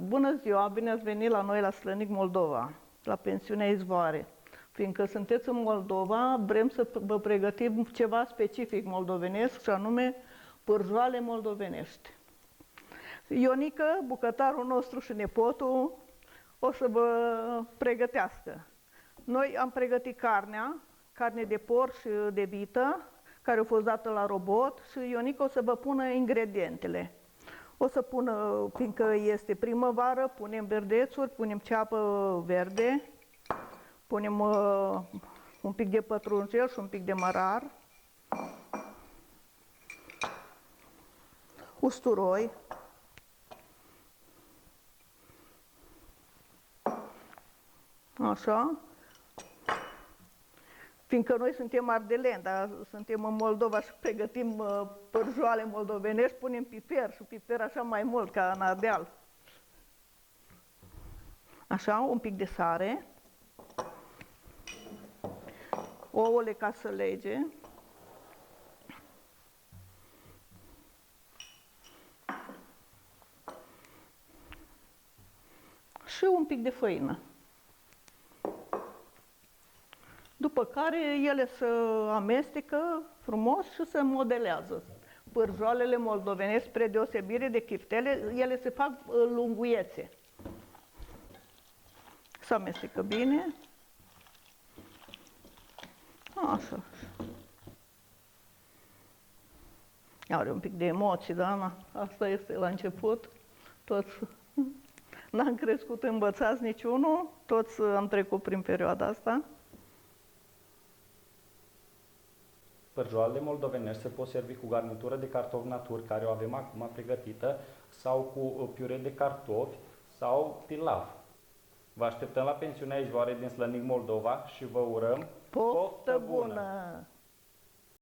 Bună ziua, bine ați venit la noi la Slănic Moldova, la pensiunea Izvoare. Fiindcă sunteți în Moldova, vrem să vă pregătim ceva specific moldovenesc, și anume pârjoale moldovenești. Ionica, bucătarul nostru și nepotul, o să vă pregătească. Noi am pregătit carne de porc și de vită, care a fost dată la robot, și Ionica o să vă pună ingredientele. O să pună, fiindcă este primăvară, punem verdețuri, punem ceapă verde, punem un pic de pătrunjel și un pic de mărar, usturoi, așa. Fiindcă noi suntem ardeleni, dar suntem în Moldova și pregătim pârjoale moldovenești, punem piper și piper așa mai mult ca în Ardeal. Așa, un pic de sare, ouăle ca să lege, și un pic de făină. După care ele se amestecă frumos și se modelează. Pârjoalele moldovenești, spre deosebire de chiftele, ele se fac lunguiețe. Se amestecă bine. Așa. Are un pic de emoții, da? Asta este la început. Toți n-am crescut învățați niciunul, toți am trecut prin perioada asta. Pârjoalele moldovenești se pot servi cu garnitură de cartofi naturi, care o avem acum pregătită, sau cu piure de cartofi sau pilav. Vă așteptăm la pensiunea Izvoare din Slănic Moldova și vă urăm Poftă bună!